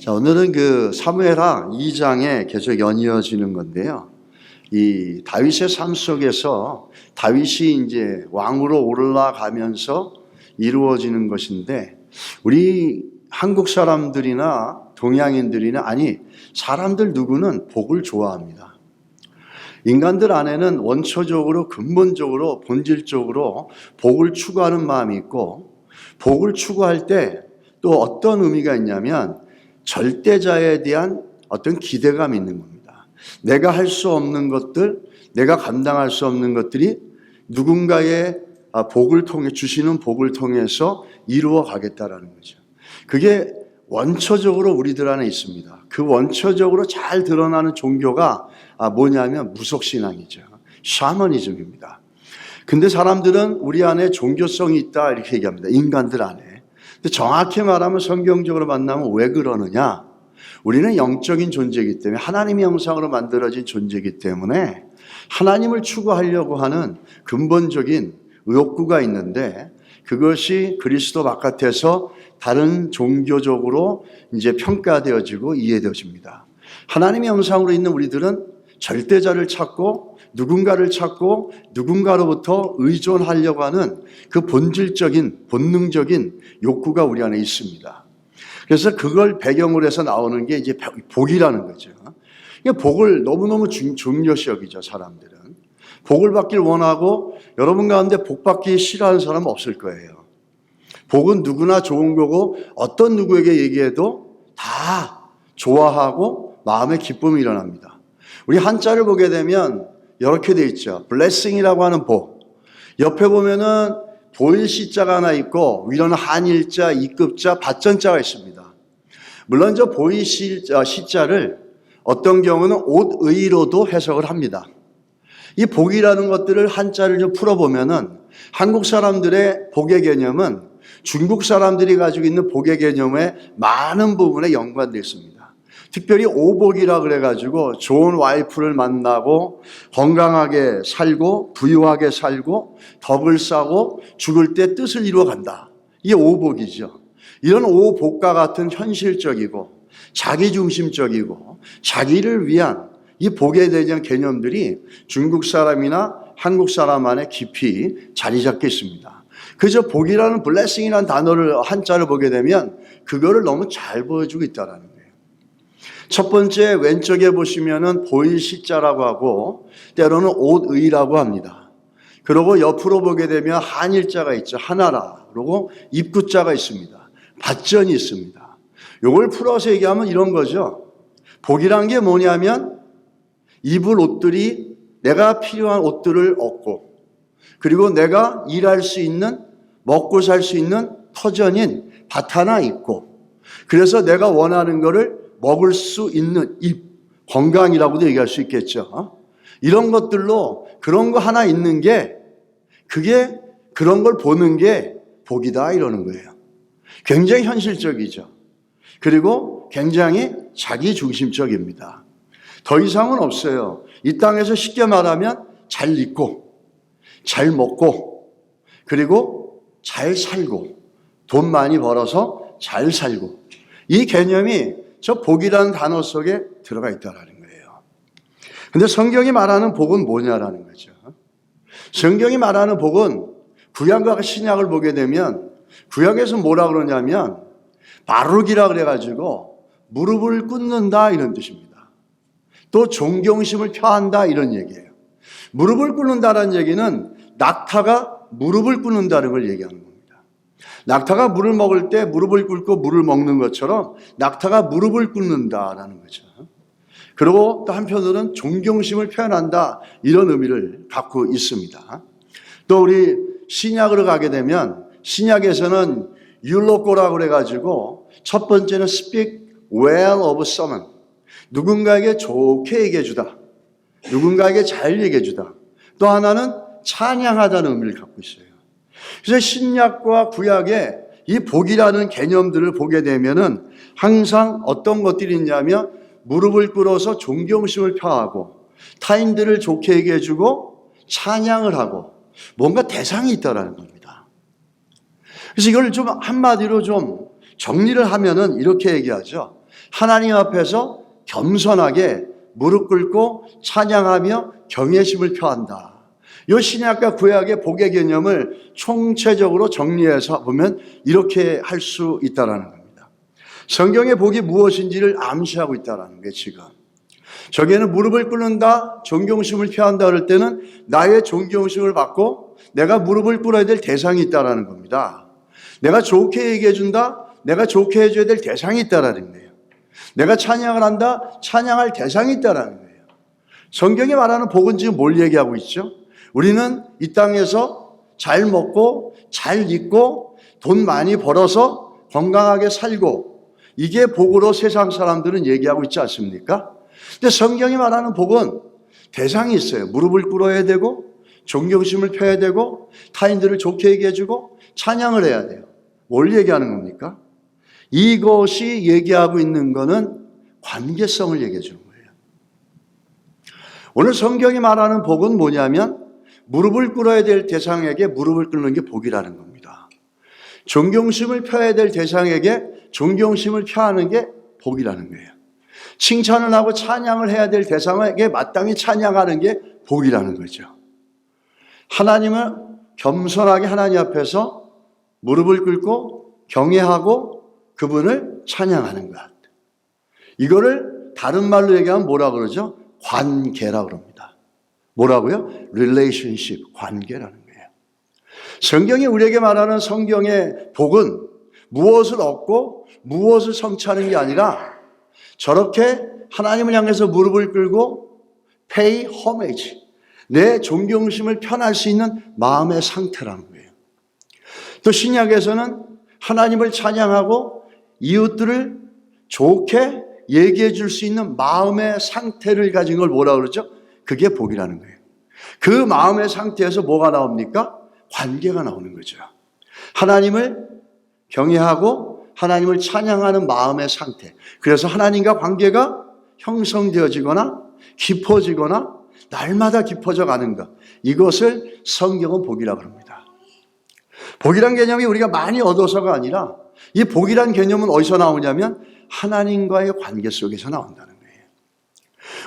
자, 오늘은 그 사무엘하 2장에 계속 연이어지는 건데요. 이 다윗의 삶 속에서 다윗이 이제 왕으로 올라가면서 이루어지는 것인데, 우리 한국 사람들이나 동양인들이나 아니 사람들 누구는 복을 좋아합니다. 인간들 안에는 원초적으로 근본적으로 본질적으로 복을 추구하는 마음이 있고, 복을 추구할 때 또 어떤 의미가 있냐면 절대자에 대한 어떤 기대감이 있는 겁니다. 내가 할 수 없는 것들, 내가 감당할 수 없는 것들이 누군가의 복을 통해 주시는 복을 통해서 이루어 가겠다라는 거죠. 그게 원초적으로 우리들 안에 있습니다. 그 원초적으로 잘 드러나는 종교가 뭐냐면 무속신앙이죠. 샤머니즘입니다. 근데 사람들은 우리 안에 종교성이 있다 이렇게 얘기합니다. 인간들 안에. 근데 정확히 말하면 성경적으로 만나면 왜 그러느냐? 우리는 영적인 존재이기 때문에, 하나님의 형상으로 만들어진 존재이기 때문에 하나님을 추구하려고 하는 근본적인 욕구가 있는데, 그것이 그리스도 바깥에서 다른 종교적으로 이제 평가되어지고 이해되어집니다. 하나님의 형상으로 있는 우리들은 절대자를 찾고 누군가를 찾고 누군가로부터 의존하려고 하는 그 본질적인 본능적인 욕구가 우리 안에 있습니다. 그래서 그걸 배경으로 해서 나오는 게 이제 복이라는 거죠. 복을 너무너무 중요시 여기죠, 사람들은. 복을 받길 원하고, 여러분 가운데 복 받기 싫어하는 사람은 없을 거예요. 복은 누구나 좋은 거고, 어떤 누구에게 얘기해도 다 좋아하고 마음에 기쁨이 일어납니다. 우리 한자를 보게 되면 이렇게 돼 있죠. blessing이라고 하는 복. 옆에 보면은 보일 시자가 하나 있고, 위로는 한일자, 이급자, 받전자가 있습니다. 물론 저 보일 시자를 어떤 경우는 옷의로도 해석을 합니다. 이 복이라는 것들을 한자를 좀 풀어보면은 한국 사람들의 복의 개념은 중국 사람들이 가지고 있는 복의 개념에 많은 부분에 연관되어 있습니다. 특별히 오복이라 그래가지고 좋은 와이프를 만나고 건강하게 살고 부유하게 살고 덕을 쌓고 죽을 때 뜻을 이루어 간다. 이게 오복이죠. 이런 오복과 같은 현실적이고 자기중심적이고 자기를 위한 이 복에 대한 개념들이 중국 사람이나 한국 사람 안에 깊이 자리 잡게 있습니다. 그저 복이라는 블레싱이라는 단어를 한자를 보게 되면 그거를 너무 잘 보여주고 있다는 거예요. 첫 번째 왼쪽에 보시면은 보일 시자라고 하고, 때로는 옷의라고 합니다. 그리고 옆으로 보게 되면 한일자가 있죠. 하나라. 그리고 입구자가 있습니다. 받전이 있습니다. 이걸 풀어서 얘기하면 이런 거죠. 복이란 게 뭐냐면 입을 옷들이 내가 필요한 옷들을 얻고, 그리고 내가 일할 수 있는, 먹고 살 수 있는 터전인 밭 하나 있고, 그래서 내가 원하는 거를 먹을 수 있는 입, 건강이라고도 얘기할 수 있겠죠. 이런 것들로 그런 거 하나 있는 게, 그게 그런 걸 보는 게 복이다 이러는 거예요. 굉장히 현실적이죠. 그리고 굉장히 자기중심적입니다. 더 이상은 없어요. 이 땅에서 쉽게 말하면 잘 입고 잘 먹고 그리고 잘 살고 돈 많이 벌어서 잘 살고, 이 개념이 저 복이라는 단어 속에 들어가 있다는 거예요. 근데 성경이 말하는 복은 뭐냐라는 거죠. 성경이 말하는 복은 구약과 신약을 보게 되면 구약에서 뭐라 그러냐면 바룩이라 그래가지고 무릎을 꿇는다 이런 뜻입니다. 또 존경심을 표한다 이런 얘기예요. 무릎을 꿇는다는 얘기는 낙타가 무릎을 꿇는다는 걸 얘기하는 겁니다. 낙타가 물을 먹을 때 무릎을 꿇고 물을 먹는 것처럼 낙타가 무릎을 꿇는다라는 거죠. 그리고 또 한편으로는 존경심을 표현한다 이런 의미를 갖고 있습니다. 또 우리 신약으로 가게 되면 신약에서는 율로코라고 그래가지고 첫 번째는 speak well of someone, 누군가에게 좋게 얘기해 주다, 누군가에게 잘 얘기해 주다. 또 하나는 찬양하다는 의미를 갖고 있어요. 그래서 신약과 구약의 이 복이라는 개념들을 보게 되면은 항상 어떤 것들이 있냐면 무릎을 꿇어서 존경심을 표하고 타인들을 좋게 얘기해 주고 찬양을 하고 뭔가 대상이 있다라는 겁니다. 그래서 이걸 좀 한마디로 좀 정리를 하면은 이렇게 얘기하죠. 하나님 앞에서 겸손하게 무릎 꿇고 찬양하며 경외심을 표한다. 이 신약과 구약의 복의 개념을 총체적으로 정리해서 보면 이렇게 할 수 있다는 겁니다. 성경의 복이 무엇인지를 암시하고 있다는 게 지금. 저기에는 무릎을 꿇는다, 존경심을 표한다 그럴 때는 나의 존경심을 받고 내가 무릎을 꿇어야 될 대상이 있다는 겁니다. 내가 좋게 얘기해 준다, 내가 좋게 해줘야 될 대상이 있다는 거예요. 내가 찬양을 한다, 찬양할 대상이 있다는 거예요. 성경이 말하는 복은 지금 뭘 얘기하고 있죠? 우리는 이 땅에서 잘 먹고 잘 입고 돈 많이 벌어서 건강하게 살고 이게 복으로 세상 사람들은 얘기하고 있지 않습니까? 근데 성경이 말하는 복은 대상이 있어요. 무릎을 꿇어야 되고 존경심을 펴야 되고 타인들을 좋게 얘기해주고 찬양을 해야 돼요. 뭘 얘기하는 겁니까? 이것이 얘기하고 있는 거는 관계성을 얘기해 주는 거예요. 오늘 성경이 말하는 복은 뭐냐면 무릎을 꿇어야 될 대상에게 무릎을 꿇는 게 복이라는 겁니다. 존경심을 펴야 될 대상에게 존경심을 표하는 게 복이라는 거예요. 칭찬을 하고 찬양을 해야 될 대상에게 마땅히 찬양하는 게 복이라는 거죠. 하나님을 겸손하게 하나님 앞에서 무릎을 꿇고 경외하고 그분을 찬양하는 것. 이거를 다른 말로 얘기하면 뭐라 그러죠? 관계라 그럽니다. 뭐라고요? relationship, 관계라는 거예요. 성경이 우리에게 말하는 성경의 복은 무엇을 얻고 무엇을 성취하는 게 아니라 저렇게 하나님을 향해서 무릎을 꿇고 pay homage, 내 존경심을 표할 수 있는 마음의 상태라는 거예요. 또 신약에서는 하나님을 찬양하고 이웃들을 좋게 얘기해 줄 수 있는 마음의 상태를 가진 걸 뭐라 그러죠? 그게 복이라는 거예요. 그 마음의 상태에서 뭐가 나옵니까? 관계가 나오는 거죠. 하나님을 경외하고 하나님을 찬양하는 마음의 상태. 그래서 하나님과 관계가 형성되어지거나 깊어지거나 날마다 깊어져 가는 것. 이것을 성경은 복이라고 합니다. 복이란 개념이 우리가 많이 얻어서가 아니라 이 복이란 개념은 어디서 나오냐면 하나님과의 관계 속에서 나온다는 거예요.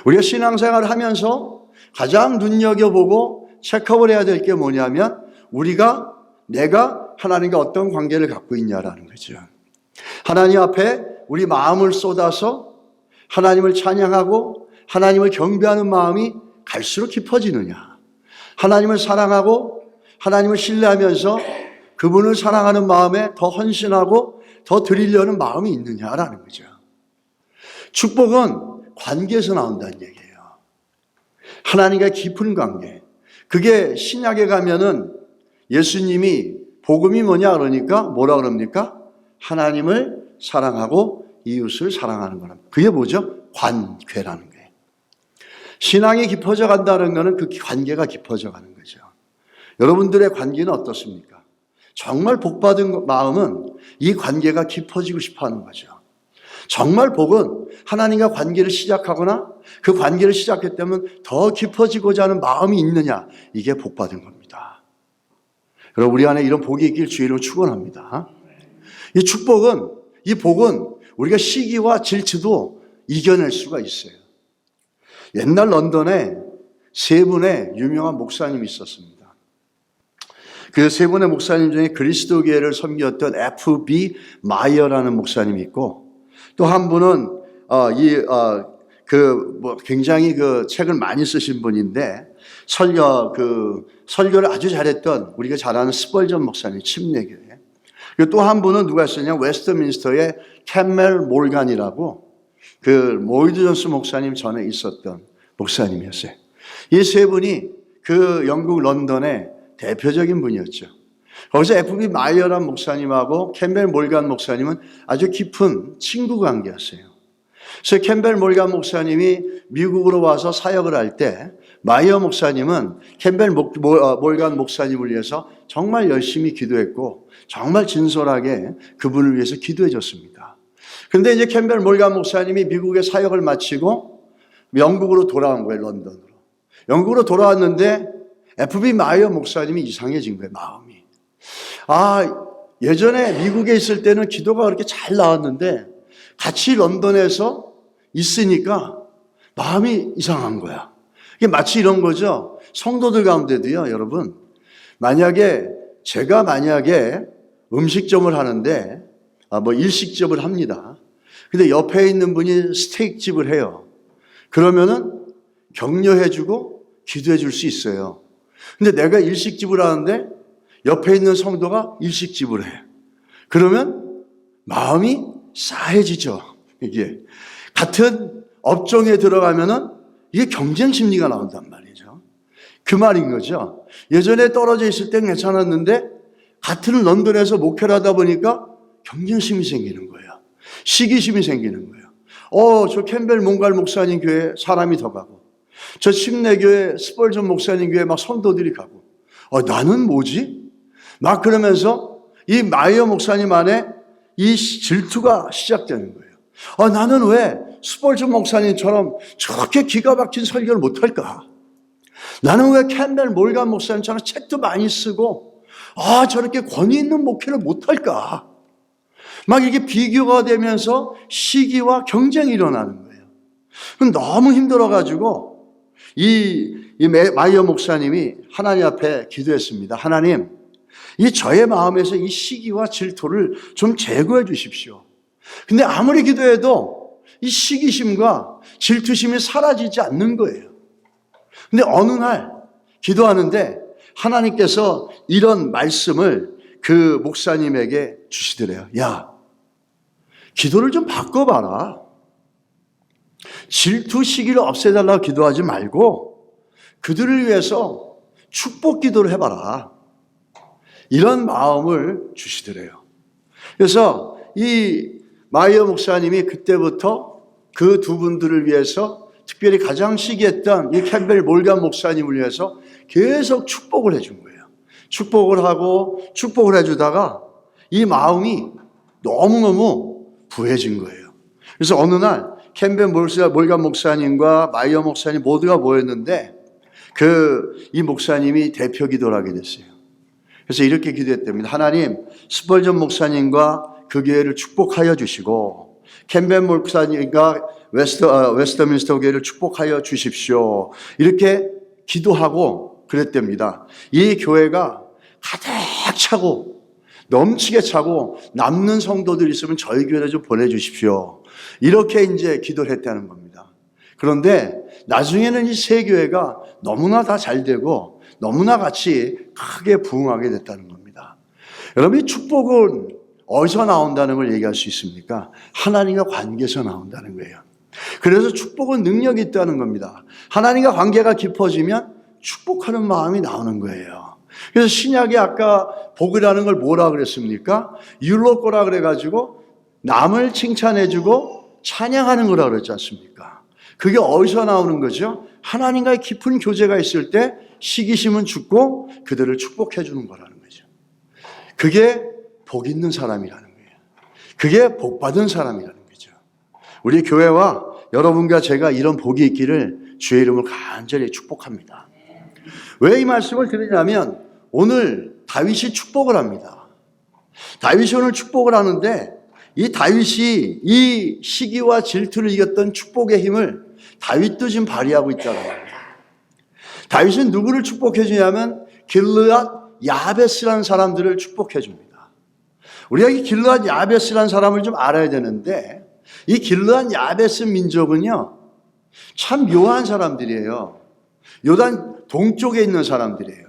우리가 신앙생활을 하면서 가장 눈여겨보고 체크업을 해야 될 게 뭐냐면 내가 하나님과 어떤 관계를 갖고 있냐라는 거죠. 하나님 앞에 우리 마음을 쏟아서 하나님을 찬양하고 하나님을 경배하는 마음이 갈수록 깊어지느냐, 하나님을 사랑하고 하나님을 신뢰하면서 그분을 사랑하는 마음에 더 헌신하고 더 드리려는 마음이 있느냐라는 거죠. 축복은 관계에서 나온다는 얘기예요. 하나님과 깊은 관계. 그게 신약에 가면은 예수님이 복음이 뭐냐 그러니까 뭐라 그럽니까? 하나님을 사랑하고 이웃을 사랑하는 거는 그게 뭐죠? 관계라는 거예요. 신앙이 깊어져 간다는 것은 그 관계가 깊어져 가는 거죠. 여러분들의 관계는 어떻습니까? 정말 복받은 마음은 이 관계가 깊어지고 싶어 하는 거죠. 정말 복은 하나님과 관계를 시작하거나 그 관계를 시작했다면 더 깊어지고자 하는 마음이 있느냐, 이게 복받은 겁니다. 여러분, 우리 안에 이런 복이 있길 주의로 축원합니다. 이 축복은, 이 복은 우리가 시기와 질투도 이겨낼 수가 있어요. 옛날 런던에 세 분의 유명한 목사님이 있었습니다. 그 세 분의 목사님 중에 그리스도교회를 섬겼던 F.B. 마이어라는 목사님이 있고, 또 한 분은 굉장히 그 책을 많이 쓰신 분인데 설교를 아주 잘했던 우리가 잘 아는 스펄전 목사님, 침례교회. 그리고 또 한 분은 누가 있었냐? 웨스트민스터의 캠멜 몰간이라고 그 모이드 존스 목사님 전에 있었던 목사님이었어요. 이 세 분이 그 영국 런던의 대표적인 분이었죠. 거기서 F.B. 마이어란 목사님하고 캠벨 몰간 목사님은 아주 깊은 친구 관계였어요. 그래서 캠벨 몰간 목사님이 미국으로 와서 사역을 할 때 마이어 목사님은 캠벨 몰간 목사님을 위해서 정말 열심히 기도했고 정말 진솔하게 그분을 위해서 기도해 줬습니다. 그런데 이제 캠벨 몰간 목사님이 미국의 사역을 마치고 영국으로 돌아온 거예요, 런던으로. 영국으로 돌아왔는데 F.B. 마이어 목사님이 이상해진 거예요, 마음이. 예전에 미국에 있을 때는 기도가 그렇게 잘 나왔는데 같이 런던에서 있으니까 마음이 이상한 거야. 이게 마치 이런 거죠. 성도들 가운데도요, 여러분. 제가 만약에 음식점을 하는데, 일식집을 합니다. 근데 옆에 있는 분이 스테이크집을 해요. 그러면은 격려해주고 기도해줄 수 있어요. 근데 내가 일식집을 하는데 옆에 있는 성도가 일식집을 해. 그러면 마음이 싸해지죠. 이게 같은 업종에 들어가면은 이게 경쟁 심리가 나온단 말이죠. 그 말인 거죠. 예전에 떨어져 있을 땐 괜찮았는데 같은 런던에서 목회를 하다 보니까 경쟁심이 생기는 거예요. 시기심이 생기는 거예요. 저 캠벨 몽갈 목사님 교회 사람이 더 가고, 저 침례교회 스펄전 목사님 교회 막 성도들이 가고, 나는 뭐지? 막 그러면서 이 마이어 목사님 안에 이 질투가 시작되는 거예요. 나는 왜 스펄전 목사님처럼 저렇게 기가 막힌 설교를 못할까? 나는 왜 캠벨 몰간 목사님처럼 책도 많이 쓰고 저렇게 권위 있는 목회를 못할까? 막 이게 비교가 되면서 시기와 경쟁이 일어나는 거예요. 너무 힘들어가지고 이 마이어 목사님이 하나님 앞에 기도했습니다. 하나님, 저의 마음에서 이 시기와 질투를 좀 제거해 주십시오. 근데 아무리 기도해도 이 시기심과 질투심이 사라지지 않는 거예요. 근데 어느 날 기도하는데 하나님께서 이런 말씀을 그 목사님에게 주시더래요. 야, 기도를 좀 바꿔봐라. 질투 시기를 없애달라고 기도하지 말고 그들을 위해서 축복 기도를 해봐라. 이런 마음을 주시더래요. 그래서 이 마이어 목사님이 그때부터 그 두 분들을 위해서 특별히 가장 시기했던 이 캠벨 몰간 목사님을 위해서 계속 축복을 해준 거예요. 축복을 하고 축복을 해주다가 이 마음이 너무너무 부해진 거예요. 그래서 어느 날 캠벨 몰간 목사님과 마이어 목사님 모두가 모였는데 이 목사님이 대표 기도를 하게 됐어요. 그래서 이렇게 기도했답니다. 하나님, 스펄전 목사님과 그 교회를 축복하여 주시고 캠벨 목사님과 웨스터민스터 교회를 축복하여 주십시오. 이렇게 기도하고 그랬답니다. 이 교회가 가득 차고 넘치게 차고 남는 성도들 있으면 저희 교회를 좀 보내주십시오. 이렇게 이제 기도를 했다는 겁니다. 그런데 나중에는 이 세 교회가 너무나 다 잘 되고 너무나 같이 크게 부흥하게 됐다는 겁니다. 여러분, 이 축복은 어디서 나온다는 걸 얘기할 수 있습니까? 하나님과 관계에서 나온다는 거예요. 그래서 축복은 능력이 있다는 겁니다. 하나님과 관계가 깊어지면 축복하는 마음이 나오는 거예요. 그래서 신약에 아까 복이라는 걸 뭐라 그랬습니까? 율로꼬라 그래가지고 남을 칭찬해주고 찬양하는 거라 그랬지 않습니까? 그게 어디서 나오는 거죠? 하나님과의 깊은 교제가 있을 때 시기심은 죽고 그들을 축복해 주는 거라는 거죠. 그게 복 있는 사람이라는 거예요. 그게 복 받은 사람이라는 거죠. 우리 교회와 여러분과 제가 이런 복이 있기를 주의 이름으로 간절히 축복합니다. 왜 이 말씀을 드리냐면 오늘 다윗이 축복을 합니다. 다윗이 오늘 축복을 하는데 이 다윗이 이 시기와 질투를 이겼던 축복의 힘을 다윗도 지금 발휘하고 있다는 거예요. 다윗은 누구를 축복해 주냐면 길르앗 야베스라는 사람들을 축복해 줍니다. 우리가 이 길르앗 야베스라는 사람을 좀 알아야 되는데 이 길르앗 야베스 민족은요 참 묘한 사람들이에요. 요단 동쪽에 있는 사람들이에요.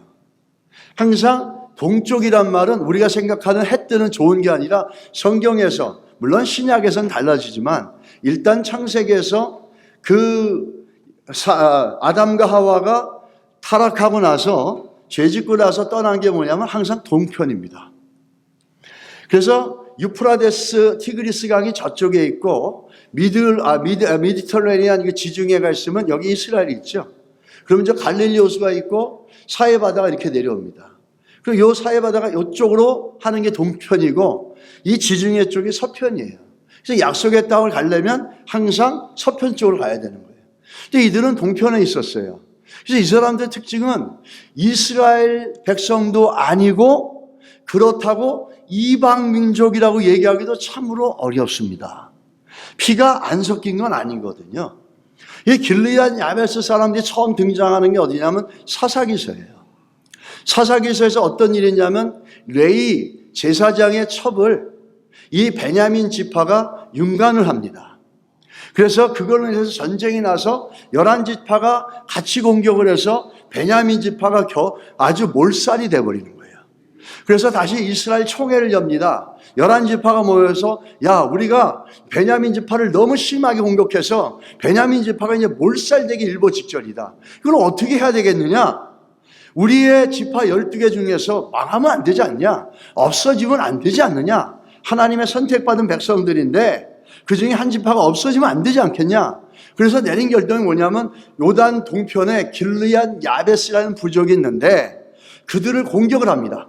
항상 동쪽이란 말은 우리가 생각하는 해 뜨는 좋은 게 아니라 성경에서 물론 신약에서는 달라지지만 일단 창세기에서 아담과 하와가 타락하고 나서 죄짓고 나서 떠난 게 뭐냐면 항상 동편입니다. 그래서 유프라데스 티그리스 강이 저쪽에 있고 미디터레니안 그 지중해가 있으면 여기 이스라엘이 있죠. 그러면 저 갈릴리 호수가 있고 사해 바다가 이렇게 내려옵니다. 그리고 요 사해 바다가 이쪽으로 하는 게 동편이고 이 지중해 쪽이 서편이에요. 그래서 약속의 땅을 가려면 항상 서편 쪽으로 가야 되는 거예요. 근데 이들은 동편에 있었어요. 그래서 이 사람들의 특징은 이스라엘 백성도 아니고 그렇다고 이방 민족이라고 얘기하기도 참으로 어렵습니다. 피가 안 섞인 건 아니거든요. 이 길르앗 야베스 사람들이 처음 등장하는 게 어디냐면 사사기서예요. 사사기서에서 어떤 일이 있냐면 레위 제사장의 첩을 이 베냐민 지파가 융간을 합니다. 그래서 그걸로 인해서 전쟁이 나서 11지파가 같이 공격을 해서 베냐민 지파가 아주 몰살이 돼버리는 거예요. 그래서 다시 이스라엘 총회를 엽니다. 11지파가 모여서 야, 우리가 베냐민 지파를 너무 심하게 공격해서 베냐민 지파가 이제 몰살되기 일보 직전이다. 이걸 어떻게 해야 되겠느냐? 우리의 지파 12개 중에서 망하면 안 되지 않냐? 없어지면 안 되지 않느냐? 하나님의 선택받은 백성들인데 그 중에 한 지파가 없어지면 안 되지 않겠냐? 그래서 내린 결정이 뭐냐면 요단 동편에 길르앗 야베스라는 부족이 있는데 그들을 공격을 합니다.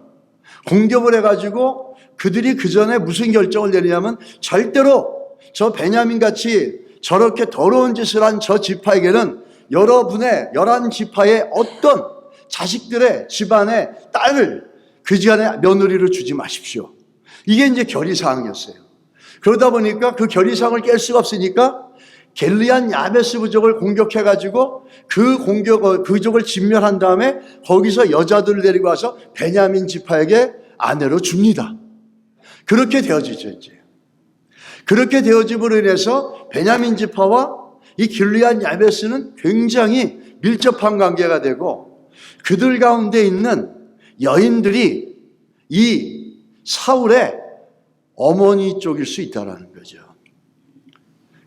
공격을 해가지고 그들이 그 전에 무슨 결정을 내리냐면 절대로 저 베냐민 같이 저렇게 더러운 짓을 한 저 지파에게는 여러분의 11지파의 어떤 자식들의 집안의 딸을 그 집안의 며느리를 주지 마십시오. 이게 이제 결의사항이었어요. 그러다 보니까 그 결의사항을 깰 수가 없으니까 길르앗 야베스 부족을 공격해가지고 그 족을 진멸한 다음에 거기서 여자들을 데리고 와서 베냐민 지파에게 아내로 줍니다. 그렇게 되어지죠, 이제. 그렇게 되어짐으로 인해서 베냐민 지파와 이 길르앗 야베스는 굉장히 밀접한 관계가 되고 그들 가운데 있는 여인들이 이 사울의 어머니 쪽일 수 있다는 거죠.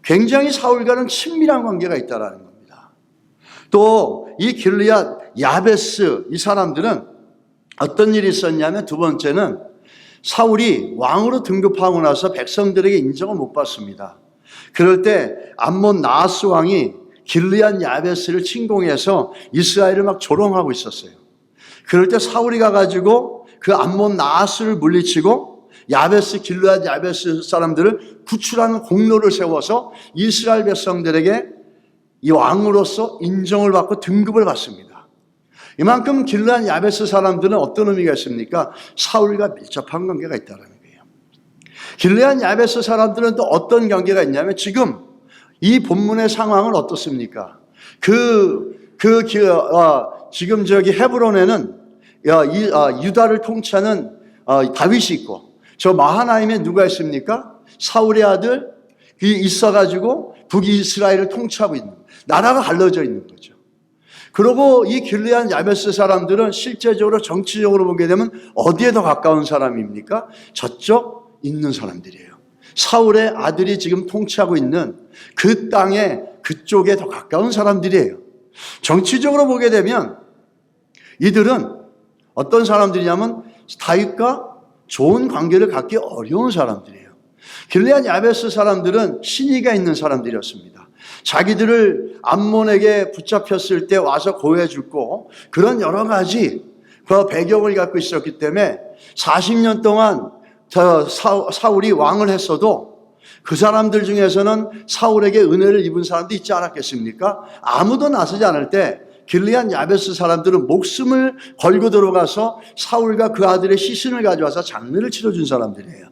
굉장히 사울과는 친밀한 관계가 있다는 겁니다. 또 이 길르앗 야베스 이 사람들은 어떤 일이 있었냐면 두 번째는 사울이 왕으로 등극하고 나서 백성들에게 인정을 못 받습니다. 그럴 때 암몬 나하스 왕이 길르앗 야베스를 침공해서 이스라엘을 막 조롱하고 있었어요. 그럴 때 사울이 가가지고 그 암몬 나하스를 물리치고 야베스 길르앗 야베스 사람들을 구출하는 공로를 세워서 이스라엘 백성들에게 이 왕으로서 인정을 받고 등급을 받습니다. 이만큼 길르앗 야베스 사람들은 어떤 의미가 있습니까? 사울과 밀접한 관계가 있다는 거예요. 길르앗 야베스 사람들은 또 어떤 관계가 있냐면 지금 이 본문의 상황은 어떻습니까? 지금 저기 헤브론에는 유다를 통치하는 다윗이 있고 저 마하나임에 누가 있습니까? 사울의 아들 있어가지고 북이스라엘을 통치하고 있는 나라가 갈라져 있는 거죠. 그리고 이 길르앗 야베스 사람들은 실제적으로 정치적으로 보게 되면 어디에 더 가까운 사람입니까? 저쪽 있는 사람들이에요. 사울의 아들이 지금 통치하고 있는 그 땅에 그쪽에 더 가까운 사람들이에요. 정치적으로 보게 되면 이들은 어떤 사람들이냐면 다윗과 좋은 관계를 갖기 어려운 사람들이에요. 길르앗 야베스 사람들은 신의가 있는 사람들이었습니다. 자기들을 암몬에게 붙잡혔을 때 와서 고해주고 그런 여러 가지 그 배경을 갖고 있었기 때문에 40년 동안 사울이 왕을 했어도 그 사람들 중에서는 사울에게 은혜를 입은 사람도 있지 않았겠습니까? 아무도 나서지 않을 때 길르앗 야베스 사람들은 목숨을 걸고 들어가서 사울과 그 아들의 시신을 가져와서 장례를 치러준 사람들이에요.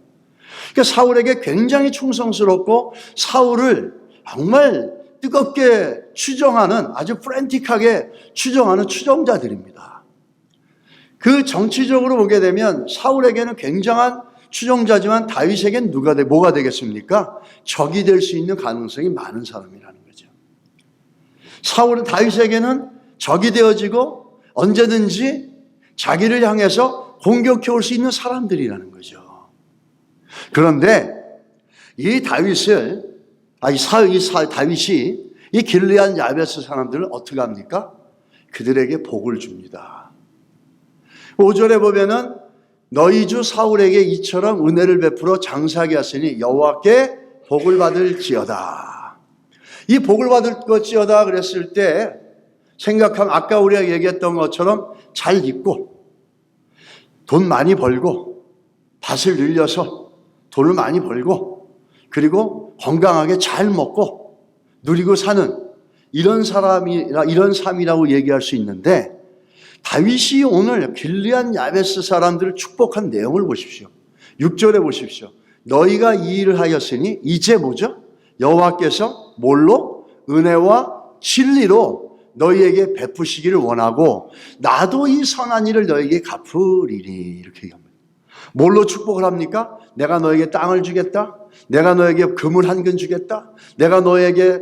그러니까 사울에게 굉장히 충성스럽고 사울을 정말 뜨겁게 추정하는 아주 프랜틱하게 추정하는 추종자들입니다. 그 정치적으로 보게 되면 사울에게는 굉장한 추종자지만 다윗에게는 뭐가 되겠습니까? 적이 될 수 있는 가능성이 많은 사람이라는 거죠. 사울은 다윗에게는 적이 되어지고 언제든지 자기를 향해서 공격해 올 수 있는 사람들이라는 거죠. 그런데 이 다윗이 이 길르앗 야베스 사람들을 어떻게 합니까? 그들에게 복을 줍니다. 5절에 보면은 너희 주 사울에게 이처럼 은혜를 베풀어 장사하게 하시니 여호와께 복을 받을지어다. 이 복을 받을 것지어다 그랬을 때 생각하면 아까 우리가 얘기했던 것처럼 잘 입고 돈 많이 벌고 밭을 늘려서 돈을 많이 벌고 그리고 건강하게 잘 먹고 누리고 사는 이런 삶이라고 얘기할 수 있는데 다윗이 오늘 길르앗 야베스 사람들을 축복한 내용을 보십시오. 6절에 보십시오. 너희가 이 일을 하였으니 이제 뭐죠? 여호와께서 뭘로? 은혜와 진리로 너희에게 베푸시기를 원하고 나도 이 선한 일을 너희에게 갚으리니. 이렇게 얘기합니다. 뭘로 축복을 합니까? 내가 너에게 땅을 주겠다. 내가 너에게 금을 한 근 주겠다. 내가 너에게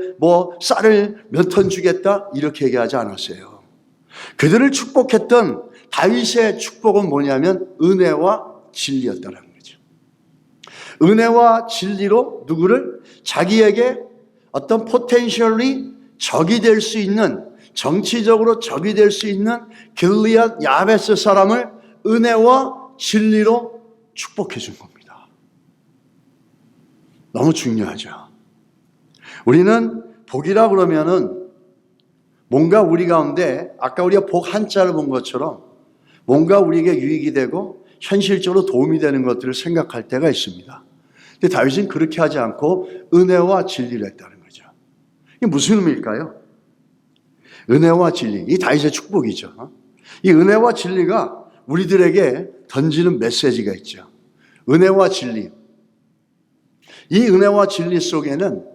쌀을 몇 톤 주겠다. 이렇게 얘기하지 않았어요. 그들을 축복했던 다윗의 축복은 뭐냐면 은혜와 진리였다는 거죠. 은혜와 진리로 누구를? 자기에게 어떤 포텐셜리 적이 될 수 있는, 정치적으로 적이 될 수 있는 길리앗 야베스 사람을 은혜와 진리로 축복해 준 겁니다. 너무 중요하죠. 우리는 복이라 그러면은 뭔가 우리 가운데 아까 우리가 복 한자를 본 것처럼 뭔가 우리에게 유익이 되고 현실적으로 도움이 되는 것들을 생각할 때가 있습니다. 근데 다윗은 그렇게 하지 않고 은혜와 진리를 했다는 거죠. 이게 무슨 의미일까요? 은혜와 진리, 이 다윗의 축복이죠. 이 은혜와 진리가 우리들에게 던지는 메시지가 있죠. 은혜와 진리. 이 은혜와 진리 속에는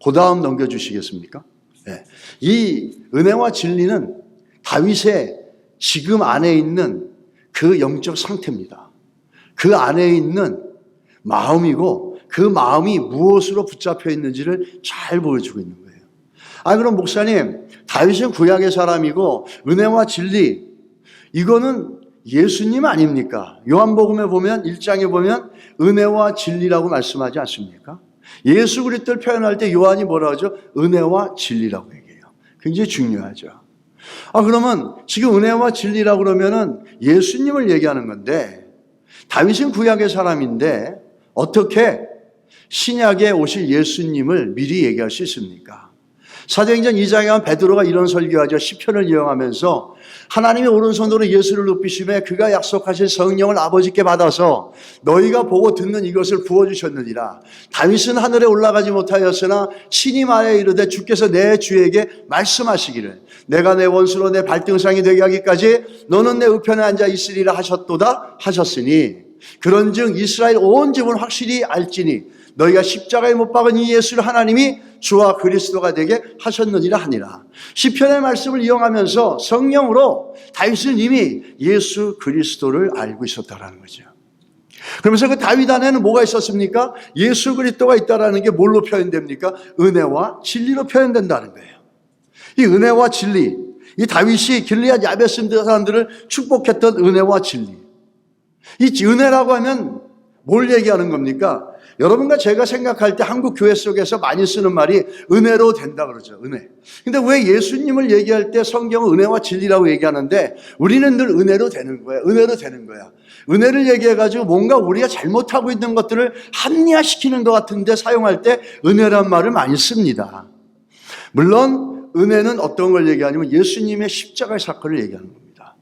그 다음 넘겨주시겠습니까? 네. 이 은혜와 진리는 다윗의 지금 안에 있는 그 영적 상태입니다. 그 안에 있는 마음이고 그 마음이 무엇으로 붙잡혀 있는지를 잘 보여주고 있는 거예요. 그럼 목사님, 다윗은 구약의 사람이고 은혜와 진리, 이거는 예수님 아닙니까? 요한복음에 보면 1장에 보면 은혜와 진리라고 말씀하지 않습니까? 예수 그리스도를 표현할 때 요한이 뭐라고 하죠? 은혜와 진리라고 얘기해요. 굉장히 중요하죠. 그러면 지금 은혜와 진리라고 그러면은 예수님을 얘기하는 건데 다윗은 구약의 사람인데 어떻게 신약에 오실 예수님을 미리 얘기할 수 있습니까? 사도행전 2장에 가면 베드로가 이런 설교하죠. 시편을 이용하면서 하나님의 오른손으로 예수를 높이시며 그가 약속하신 성령을 아버지께 받아서 너희가 보고 듣는 이것을 부어주셨느니라. 다윗은 하늘에 올라가지 못하였으나 신이 말에 이르되 주께서 내 주에게 말씀하시기를 내가 내 원수로 내 발등상이 되게 하기까지 너는 내 우편에 앉아 있으리라 하셨도다 하셨으니 그런즉 이스라엘 온 집은 확실히 알지니 너희가 십자가에 못 박은 이 예수를 하나님이 주와 그리스도가 되게 하셨느니라 하니라. 시편의 말씀을 이용하면서 성령으로 다윗은 이미 예수 그리스도를 알고 있었다라는 거죠. 그러면서 그 다윗 안에는 뭐가 있었습니까? 예수 그리스도가 있다라는 게 뭘로 표현됩니까? 은혜와 진리로 표현된다는 거예요. 이 은혜와 진리, 이 다윗이 길리앗 야베스 사람들을 축복했던 은혜와 진리. 이 은혜라고 하면 뭘 얘기하는 겁니까? 여러분과 제가 생각할 때 한국 교회 속에서 많이 쓰는 말이 은혜로 된다 그러죠. 은혜. 근데 왜 예수님을 얘기할 때 성경은 은혜와 진리라고 얘기하는데 우리는 늘 은혜로 되는 거야. 은혜로 되는 거야. 은혜를 얘기해가지고 뭔가 우리가 잘못하고 있는 것들을 합리화시키는 것 같은데 사용할 때 은혜란 말을 많이 씁니다. 물론 은혜는 어떤 걸 얘기하냐면 예수님의 십자가의 사건을 얘기하는 겁니다.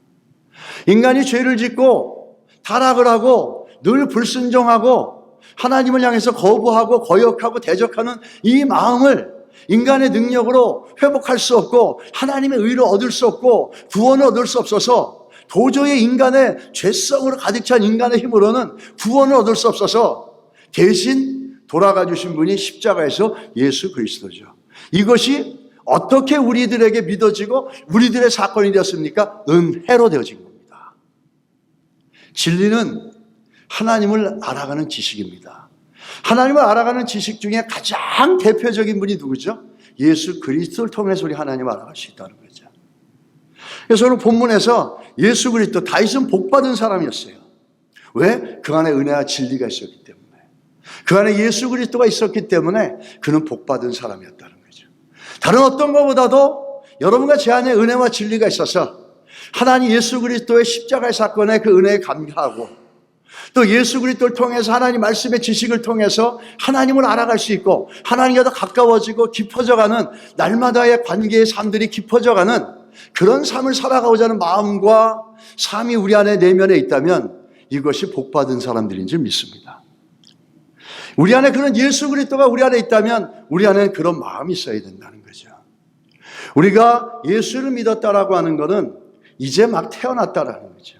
인간이 죄를 짓고 타락을 하고 늘 불순종하고 하나님을 향해서 거부하고 거역하고 대적하는 이 마음을 인간의 능력으로 회복할 수 없고 하나님의 의를 얻을 수 없고 구원을 얻을 수 없어서 도저히 인간의 죄성으로 가득 찬 인간의 힘으로는 구원을 얻을 수 없어서 대신 돌아가 주신 분이 십자가에서 예수 그리스도죠. 이것이 어떻게 우리들에게 믿어지고 우리들의 사건이 되었습니까? 은혜로 되어진 겁니다. 진리는 하나님을 알아가는 지식입니다. 하나님을 알아가는 지식 중에 가장 대표적인 분이 누구죠? 예수 그리스도를 통해서 우리 하나님을 알아갈 수 있다는 거죠. 그래서 오늘 본문에서 예수 그리스도, 다윗은 복받은 사람이었어요. 왜? 그 안에 은혜와 진리가 있었기 때문에. 그 안에 예수 그리스도가 있었기 때문에 그는 복받은 사람이었다는 거죠. 다른 어떤 것보다도 여러분과 제 안에 은혜와 진리가 있어서 하나님 예수 그리스도의 십자가의 사건에 그 은혜에 감사하고 또 예수 그리스도를 통해서 하나님 말씀의 지식을 통해서 하나님을 알아갈 수 있고 하나님과 더 가까워지고 깊어져가는 날마다의 관계의 삶들이 깊어져가는 그런 삶을 살아가고자 하는 마음과 삶이 우리 안에 내면에 있다면 이것이 복받은 사람들인 줄 믿습니다. 우리 안에 그런 예수 그리스도가 우리 안에 있다면 우리 안에 그런 마음이 있어야 된다는 거죠. 우리가 예수를 믿었다라고 하는 것은 이제 막 태어났다라는 거죠.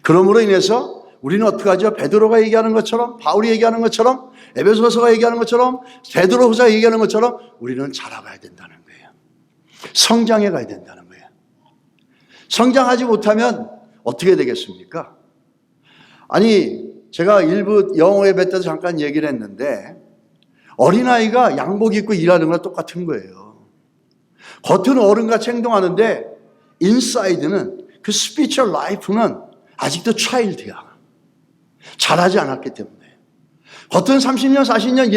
그러므로 인해서 우리는 어떻게 하죠? 베드로가 얘기하는 것처럼, 바울이 얘기하는 것처럼, 에베소서가 얘기하는 것처럼, 베드로후서가 얘기하는 것처럼 우리는 자라가야 된다는 거예요. 성장해 가야 된다는 거예요. 성장하지 못하면 어떻게 되겠습니까? 아니, 제가 일부 영어 예배 때도 잠깐 얘기를 했는데 어린아이가 양복 입고 일하는 거랑 똑같은 거예요. 겉은 어른같이 행동하는데 인사이드는 그 스피처 라이프는 아직도 차일드야. 자라지 않았기 때문에. 겉은 30년, 40년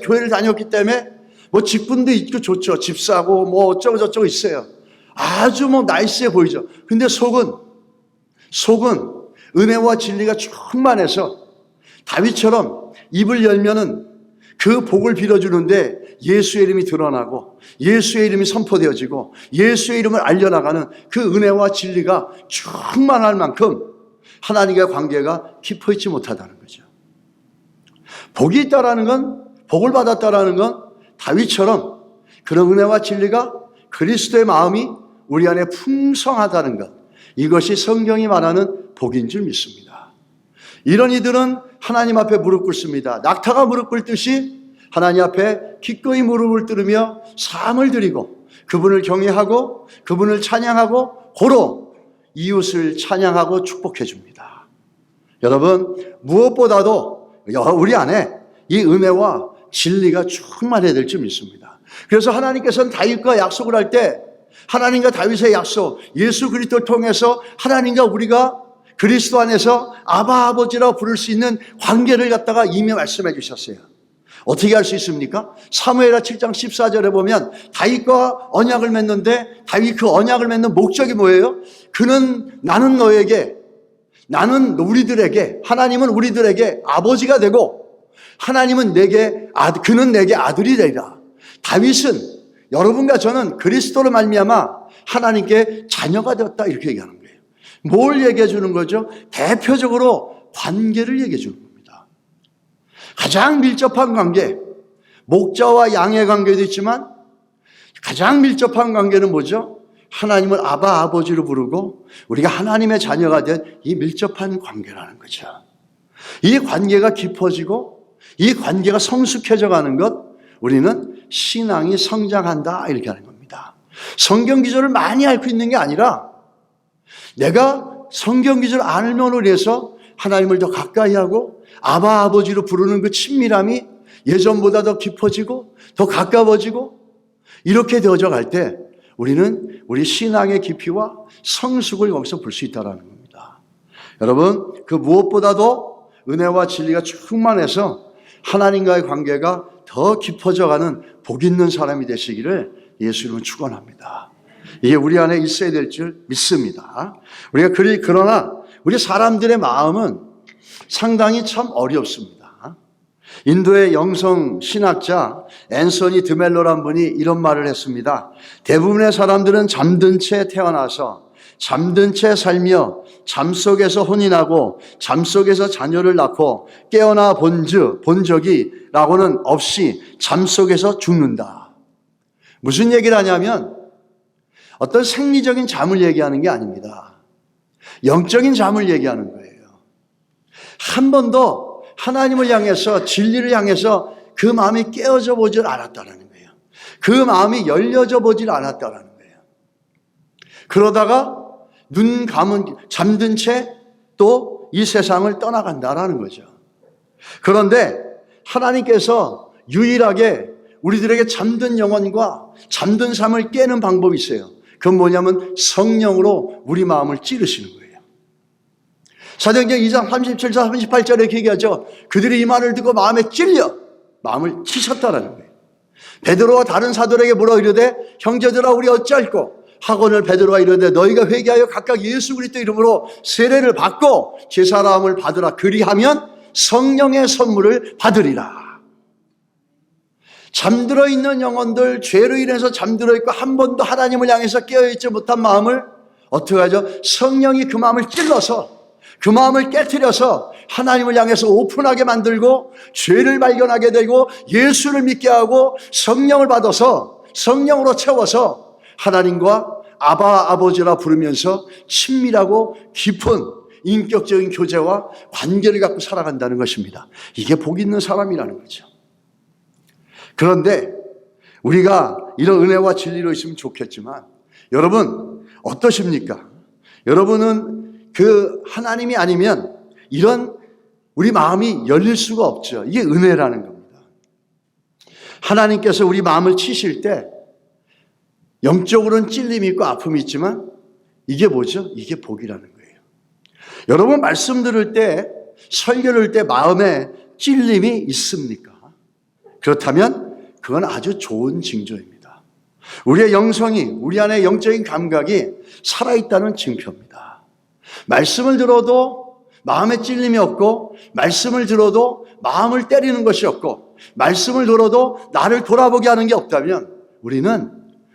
교회를 다녔기 때문에 뭐 직분도 있고 좋죠. 집 사고 뭐 어쩌고 저쩌고 있어요. 아주 뭐 나이스해 보이죠. 근데 속은 은혜와 진리가 충만해서 다윗처럼 입을 열면은 그 복을 빌어주는데 예수의 이름이 드러나고 예수의 이름이 선포되어지고 예수의 이름을 알려나가는 그 은혜와 진리가 충만할 만큼 하나님과의 관계가 깊어있지 못하다는 거죠. 복이 있다라는 건, 복을 받았다라는 건 다윗처럼 그런 은혜와 진리가 그리스도의 마음이 우리 안에 풍성하다는 것, 이것이 성경이 말하는 복인 줄 믿습니다. 이런 이들은 하나님 앞에 무릎 꿇습니다. 낙타가 무릎 꿇듯이 하나님 앞에 기꺼이 무릎을 꿇으며 삶을 드리고 그분을 경외하고 그분을 찬양하고 고로 이웃을 찬양하고 축복해 줍니다. 여러분, 무엇보다도 우리 안에 이 은혜와 진리가 충만해야 될 줄 믿습니다. 그래서 하나님께서는 다윗과 약속을 할 때 하나님과 다윗의 약속, 예수 그리스도를 통해서 하나님과 우리가 그리스도 안에서 아바 아버지라고 부를 수 있는 관계를 갖다가 이미 말씀해 주셨어요. 어떻게 할 수 있습니까? 사무엘하 7장 14절에 보면 다윗과 언약을 맺는데 다윗 그 언약을 맺는 목적이 뭐예요? 나는 우리들에게, 하나님은 우리들에게 아버지가 되고 그는 내게 아들이 되리라. 다윗은 여러분과 저는 그리스도로 말미암아 하나님께 자녀가 되었다 이렇게 얘기하는 거예요. 뭘 얘기해 주는 거죠? 대표적으로 관계를 얘기해 주는 겁니다. 가장 밀접한 관계, 목자와 양의 관계도 있지만 가장 밀접한 관계는 뭐죠? 하나님을 아바 아버지로 부르고 우리가 하나님의 자녀가 된 이 밀접한 관계라는 거죠. 이 관계가 깊어지고 이 관계가 성숙해져 가는 것, 우리는 신앙이 성장한다 이렇게 하는 겁니다. 성경 기절을 많이 앓고 있는 게 아니라 내가 성경 기절을 알면으로 해서 하나님을 더 가까이 하고 아바 아버지로 부르는 그 친밀함이 예전보다 더 깊어지고 더 가까워지고 이렇게 되어져 갈 때 우리는 우리 신앙의 깊이와 성숙을 거기서 볼 수 있다는 겁니다. 여러분, 그 무엇보다도 은혜와 진리가 충만해서 하나님과의 관계가 더 깊어져가는 복 있는 사람이 되시기를 예수님은 축원합니다. 이게 우리 안에 있어야 될 줄 믿습니다. 그러나 우리 사람들의 마음은 상당히 참 어렵습니다. 인도의 영성 신학자 앤서니 드멜러란 분이 이런 말을 했습니다. 대부분의 사람들은 잠든 채 태어나서 잠든 채 살며 잠속에서 혼이 나고 잠속에서 자녀를 낳고 깨어나 본 적이 라고는 없이 잠속에서 죽는다. 무슨 얘기를 하냐면 어떤 생리적인 잠을 얘기하는 게 아닙니다. 영적인 잠을 얘기하는 거예요. 한 번도 하나님을 향해서 진리를 향해서 그 마음이 깨어져 보질 않았다는 거예요. 그 마음이 열려져 보질 않았다는 거예요. 그러다가 눈 감은 잠든 채 또 이 세상을 떠나간다라는 거죠. 그런데 하나님께서 유일하게 우리들에게 잠든 영혼과 잠든 삶을 깨는 방법이 있어요. 그건 뭐냐면 성령으로 우리 마음을 찌르시는 거예요. 사도행전 2장 37절 38절에 이렇게 얘기하죠. 그들이 이 말을 듣고 마음에 찔려 마음을 치셨다라는 거예요. 베드로와 다른 사도들에게 물어 이르되 형제들아 우리 어찌할꼬 하거늘 베드로가 이르되 너희가 회개하여 각각 예수 그리스도 이름으로 세례를 받고 제사함을 받으라. 그리하면 성령의 선물을 받으리라. 잠들어 있는 영혼들, 죄로 인해서 잠들어 있고 한 번도 하나님을 향해서 깨어있지 못한 마음을 어떻게 하죠? 성령이 그 마음을 찔러서 그 마음을 깨트려서 하나님을 향해서 오픈하게 만들고 죄를 발견하게 되고 예수를 믿게 하고 성령을 받아서 성령으로 채워서 하나님과 아바 아버지라 부르면서 친밀하고 깊은 인격적인 교제와 관계를 갖고 살아간다는 것입니다. 이게 복 있는 사람이라는 거죠. 그런데 우리가 이런 은혜와 진리로 있으면 좋겠지만 여러분 어떠십니까? 여러분은 그 하나님이 아니면 이런 우리 마음이 열릴 수가 없죠. 이게 은혜라는 겁니다. 하나님께서 우리 마음을 치실 때 영적으로는 찔림이 있고 아픔이 있지만 이게 뭐죠? 이게 복이라는 거예요. 여러분 말씀 들을 때 설교를 할 때 마음에 찔림이 있습니까? 그렇다면 그건 아주 좋은 징조입니다. 우리의 영성이, 우리 안에 영적인 감각이 살아있다는 징표입니다. 말씀을 들어도 마음에 찔림이 없고, 말씀을 들어도 마음을 때리는 것이 없고, 말씀을 들어도 나를 돌아보게 하는 게 없다면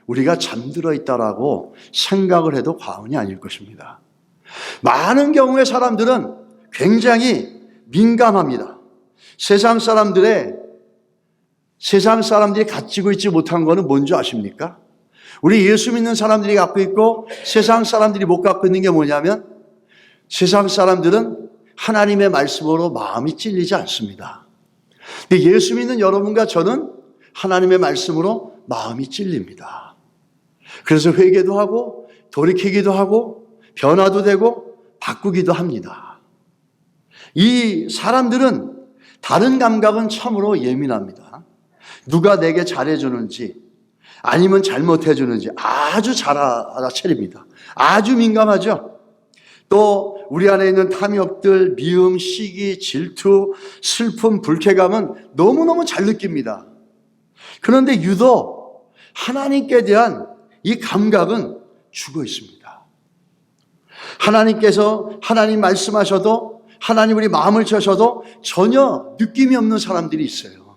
우리가 잠들어 있다라고 생각을 해도 과언이 아닐 것입니다. 많은 경우의 사람들은 굉장히 민감합니다. 세상 사람들이 가지고 있지 못한 거는 뭔지 아십니까? 우리 예수 믿는 사람들이 갖고 있고 세상 사람들이 못 갖고 있는 게 뭐냐면 세상 사람들은 하나님의 말씀으로 마음이 찔리지 않습니다. 근데 예수 믿는 여러분과 저는 하나님의 말씀으로 마음이 찔립니다. 그래서 회개도 하고 돌이키기도 하고 변화도 되고 바꾸기도 합니다. 이 사람들은 다른 감각은 참으로 예민합니다. 누가 내게 잘해주는지 아니면 잘못해주는지 아주 잘 알아차립니다. 아주 민감하죠. 또 우리 안에 있는 탐욕들, 미움, 시기, 질투, 슬픔, 불쾌감은 너무너무 잘 느낍니다. 그런데 유독 하나님께 대한 이 감각은 죽어 있습니다. 하나님께서 하나님 말씀하셔도 하나님 우리 마음을 쳐셔도 전혀 느낌이 없는 사람들이 있어요.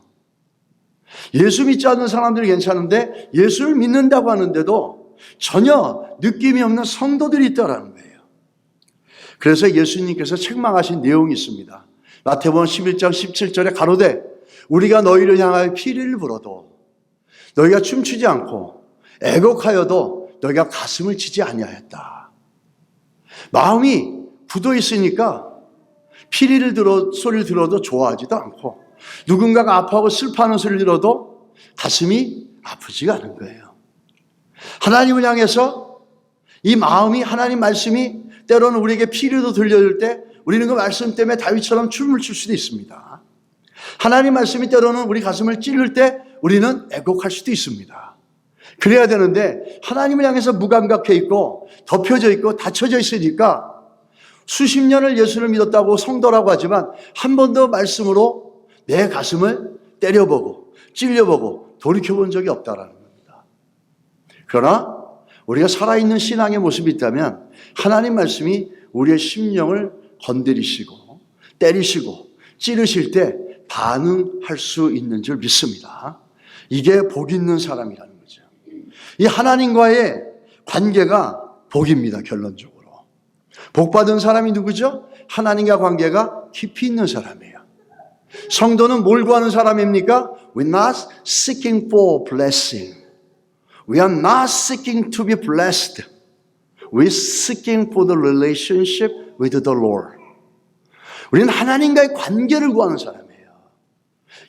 예수 믿지 않는 사람들이 괜찮은데 예수를 믿는다고 하는데도 전혀 느낌이 없는 성도들이 있다는 거예요. 그래서 예수님께서 책망하신 내용이 있습니다. 마태복음 11장 17절에 가로되 우리가 너희를 향하여 피리를 불어도 너희가 춤추지 않고 애곡하여도 너희가 가슴을 치지 아니하였다. 마음이 굳어 있으니까 피리를 소리를 들어도 좋아하지도 않고 누군가가 아파하고 슬퍼하는 소리를 들어도 가슴이 아프지가 않은 거예요. 하나님을 향해서 이 마음이 하나님 말씀이 때로는 우리에게 피리도 들려줄 때 우리는 그 말씀 때문에 다윗처럼 춤을 출 수도 있습니다. 하나님 말씀이 때로는 우리 가슴을 찌를 때 우리는 애곡할 수도 있습니다. 그래야 되는데 하나님을 향해서 무감각해 있고 덮여져 있고 닫혀져 있으니까 수십 년을 예수를 믿었다고 성도라고 하지만 한 번도 말씀으로 내 가슴을 때려보고 찔려보고 돌이켜본 적이 없다라는 겁니다. 그러나 우리가 살아있는 신앙의 모습이 있다면 하나님 말씀이 우리의 심령을 건드리시고 때리시고 찌르실 때 반응할 수 있는 줄 믿습니다. 이게 복 있는 사람이라는 거죠. 이 하나님과의 관계가 복입니다. 결론적으로. 복 받은 사람이 누구죠? 하나님과 관계가 깊이 있는 사람이에요. 성도는 뭘 구하는 사람입니까? We're not seeking for blessing. We are not seeking to be blessed. We're seeking for the relationship with the Lord. 우리는 하나님과의 관계를 구하는 사람이에요.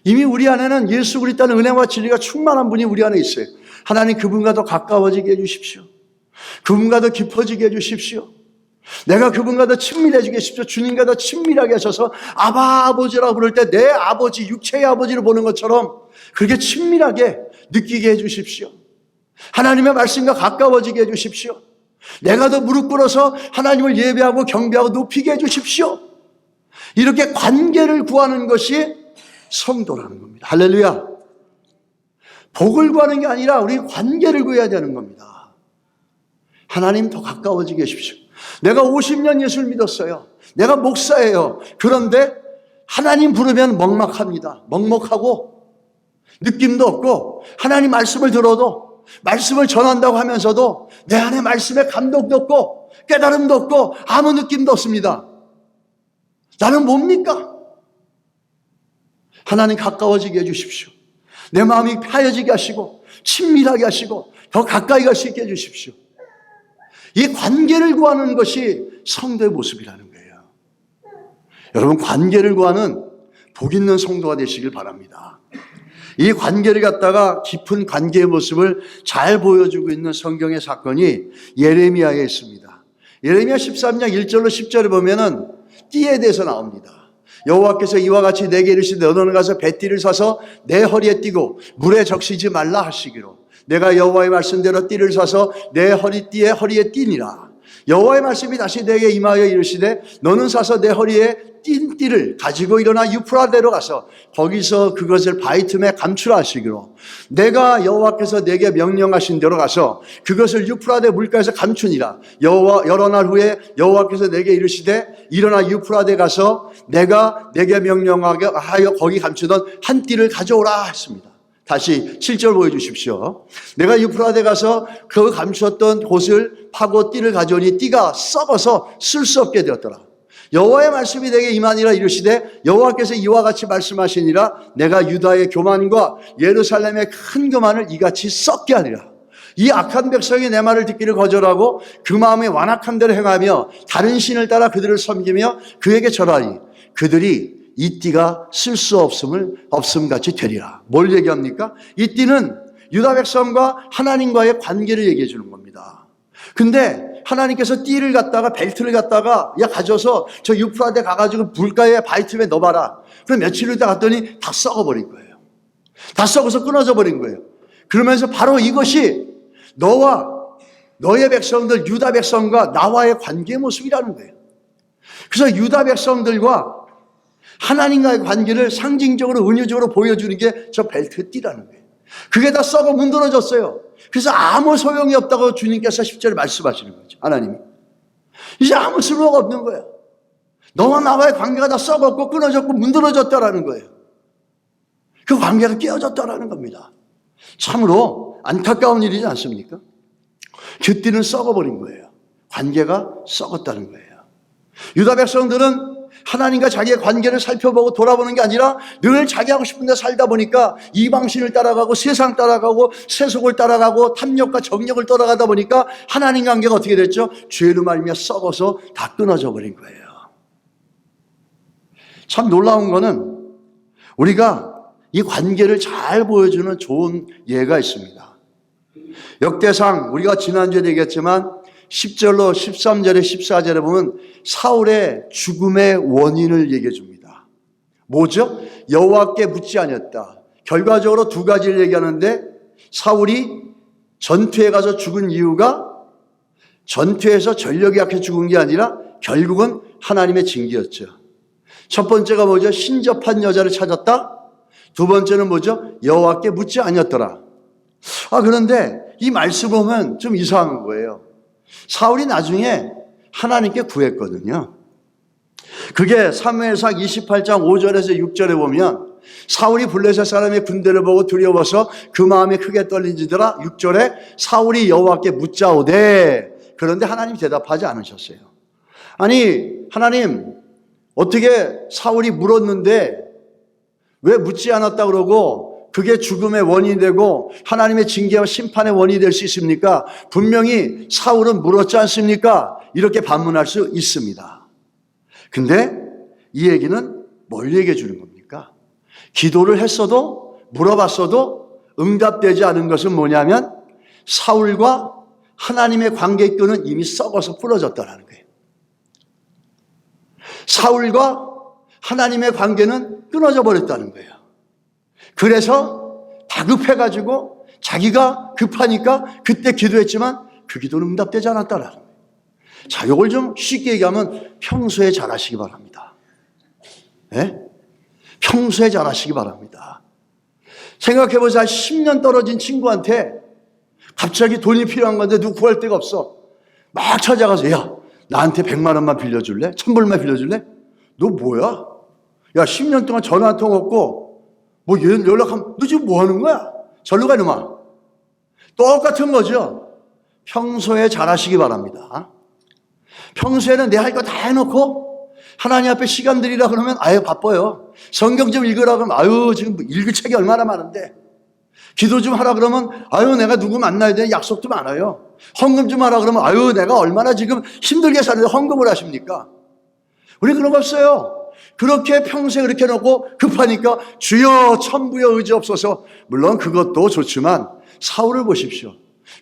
이미 우리 안에는 예수 그리스도의 은혜와 진리가 충만한 분이 우리 안에 있어요. 하나님 그분과 더 가까워지게 해주십시오. 그분과 더 깊어지게 해주십시오. 내가 그분과 더 친밀해지게 해주십시오. 주님과 더 친밀하게 하셔서 아버지라고 부를 때 내 아버지, 육체의 아버지를 보는 것처럼 그렇게 친밀하게 느끼게 해주십시오. 하나님의 말씀과 가까워지게 해주십시오. 내가 더 무릎 꿇어서 하나님을 예배하고 경배하고 높이게 해주십시오. 이렇게 관계를 구하는 것이 성도라는 겁니다. 할렐루야. 복을 구하는 게 아니라 우리 관계를 구해야 되는 겁니다. 하나님 더 가까워지게 해주십시오. 내가 50년 예수를 믿었어요. 내가 목사예요. 그런데 하나님 부르면 먹먹합니다. 먹먹하고 느낌도 없고 하나님 말씀을 들어도 말씀을 전한다고 하면서도 내 안에 말씀에 감동도 없고 깨달음도 없고 아무 느낌도 없습니다. 나는 뭡니까? 하나님 가까워지게 해주십시오. 내 마음이 파여지게 하시고 친밀하게 하시고 더 가까이 갈 수 있게 해주십시오. 이 관계를 구하는 것이 성도의 모습이라는 거예요. 여러분, 관계를 구하는 복 있는 성도가 되시길 바랍니다. 이 관계를 갖다가 깊은 관계의 모습을 잘 보여주고 있는 성경의 사건이 예레미야에 있습니다. 예레미야 13장 1절로 10절에 보면은 띠에 대해서 나옵니다. 여호와께서 이와 같이 내게 이르시되 너는 가서 배띠를 사서 내 허리에 띠고 물에 적시지 말라 하시기로 내가 여호와의 말씀대로 띠를 사서 내 허리에 띠니라. 여호와의 말씀이 다시 내게 임하여 이르시되 너는 사서 내 허리에 띈 띠를 가지고 일어나 유프라데로 가서 거기서 그것을 바위 틈에 감추라 하시기로 내가 여호와께서 내게 명령하신 대로 가서 그것을 유프라데 물가에서 감추니라. 여러 날 후에 여호와께서 내게 이르시되 일어나 유프라데 가서 내가 내게 명령하여 거기 감추던 한 띠를 가져오라 했습니다. 다시 7절 보여주십시오. 내가 유프라데 가서 그 감추었던 곳을 파고 띠를 가져오니 띠가 썩어서 쓸 수 없게 되었더라. 여호와의 말씀이 내게 임하니라 이르시되 여호와께서 이와 같이 말씀하시니라 내가 유다의 교만과 예루살렘의 큰 교만을 이같이 썩게 하리라. 이 악한 백성이 내 말을 듣기를 거절하고 그 마음에 완악한 대로 행하며 다른 신을 따라 그들을 섬기며 그에게 절하니 그들이 이 띠가 쓸 수 없음같이 되리라. 뭘 얘기합니까? 이 띠는 유다 백성과 하나님과의 관계를 얘기해 주는 겁니다. 근데 하나님께서 띠를 갖다가 벨트를 갖다가 가져서 저 유프라데 가가지고 물가에 바위틈에 넣어봐라. 그럼 며칠 있다 갔더니 다 썩어버린 거예요. 다 썩어서 끊어져 버린 거예요. 그러면서 바로 이것이 너와 너의 백성들 유다 백성과 나와의 관계의 모습이라는 거예요. 그래서 유다 백성들과 하나님과의 관계를 상징적으로 은유적으로 보여주는 게 저 벨트 띠라는 거예요. 그게 다 썩어 문드러졌어요. 그래서 아무 소용이 없다고 주님께서 10절에 말씀하시는 거죠. 하나님이 이제 아무 쓸모가 없는 거예요. 너와 나와의 관계가 다 썩었고 끊어졌고 문드러졌다라는 거예요. 그 관계가 깨어졌다라는 겁니다. 참으로 안타까운 일이지 않습니까? 그 띠는 썩어버린 거예요. 관계가 썩었다는 거예요. 유다 백성들은 하나님과 자기의 관계를 살펴보고 돌아보는 게 아니라 늘 자기 하고 싶은 데 살다 보니까 이방신을 따라가고 세상 따라가고 세속을 따라가고 탐욕과 정욕을 따라가다 보니까 하나님 관계가 어떻게 됐죠? 죄로 말미암아 썩어서 다 끊어져 버린 거예요. 참 놀라운 거는 우리가 이 관계를 잘 보여주는 좋은 예가 있습니다. 역대상 우리가 지난주에 얘기했지만 10절로 13절에 14절에 보면 사울의 죽음의 원인을 얘기해 줍니다. 뭐죠? 여호와께 묻지 아니었다. 결과적으로 두 가지를 얘기하는데 사울이 전투에 가서 죽은 이유가 전투에서 전력이 약해 죽은 게 아니라 결국은 하나님의 징계였죠. 첫 번째가 뭐죠? 신접한 여자를 찾았다. 두 번째는 뭐죠? 여호와께 묻지 아니었더라. 그런데 이 말씀 보면 좀 이상한 거예요. 사울이 나중에 하나님께 구했거든요. 그게 사무엘상 28장 5절에서 6절에 보면 사울이 블레셋 사람의 군대를 보고 두려워서 그 마음이 크게 떨린지더라. 6절에 사울이 여호와께 묻자오되 그런데 하나님이 대답하지 않으셨어요. 아니 하나님 어떻게 사울이 물었는데 왜 묻지 않았다 그러고 그게 죽음의 원인이 되고 하나님의 징계와 심판의 원인이 될 수 있습니까? 분명히 사울은 물었지 않습니까? 이렇게 반문할 수 있습니다. 근데 이 얘기는 뭘 얘기해 주는 겁니까? 기도를 했어도 물어봤어도 응답되지 않은 것은 뭐냐면 사울과 하나님의 관계의 끈은 이미 썩어서 부러졌다는 거예요. 사울과 하나님의 관계는 끊어져 버렸다는 거예요. 그래서 다급해가지고 자기가 급하니까 그때 기도했지만 그 기도는 응답되지 않았다라는 거예요. 자, 이걸 좀 쉽게 얘기하면 평소에 잘하시기 바랍니다. 네? 평소에 잘하시기 바랍니다. 생각해보자. 10년 떨어진 친구한테 갑자기 돈이 필요한 건데 누구 구할 데가 없어. 막 찾아가서 야 나한테 100만 원만 빌려줄래? 1000불만 빌려줄래? 너 뭐야? 야 10년 동안 전화 한 통 없고 뭐 연락하면 너 지금 뭐 하는 거야? 절로 가 이놈아. 똑같은 거죠. 평소에 잘하시기 바랍니다. 평소에는 내 할 거 다 해놓고 하나님 앞에 시간 들이라 그러면 아유 바빠요. 성경 좀 읽으라 그러면 아유 지금 읽을 책이 얼마나 많은데. 기도 좀 하라 그러면 아유 내가 누구 만나야 돼 약속도 많아요. 헌금 좀 하라 그러면 아유 내가 얼마나 지금 힘들게 사는데 헌금을 하십니까? 우리 그런 거 없어요. 그렇게 평소에 그렇게 놓고 급하니까 주여 천부여 의지 없어서, 물론 그것도 좋지만 사울을 보십시오.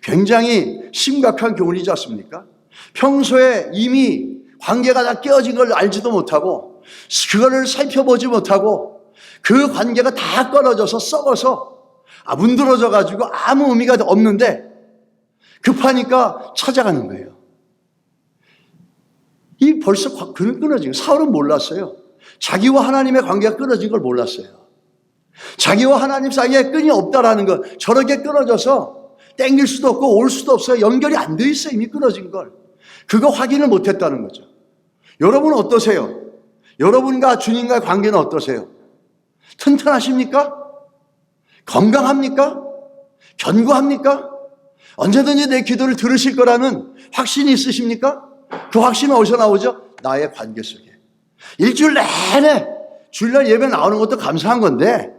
굉장히 심각한 교훈이지 않습니까? 평소에 이미 관계가 다 깨어진 걸 알지도 못하고 그거를 살펴보지 못하고 그 관계가 다 끊어져서 썩어서 문드러져 가지고 아무 의미가 없는데 급하니까 찾아가는 거예요. 이 벌써 그는 끊어진 거예요. 사울은 몰랐어요. 자기와 하나님의 관계가 끊어진 걸 몰랐어요. 자기와 하나님 사이에 끈이 없다라는 것, 저렇게 끊어져서 땡길 수도 없고 올 수도 없어요. 연결이 안 돼 있어요. 이미 끊어진 걸. 그거 확인을 못했다는 거죠. 여러분은 어떠세요? 여러분과 주님과의 관계는 어떠세요? 튼튼하십니까? 건강합니까? 견고합니까? 언제든지 내 기도를 들으실 거라는 확신이 있으십니까? 그 확신은 어디서 나오죠? 나의 관계 속에. 일주일 내내 주일날 예배 나오는 것도 감사한 건데,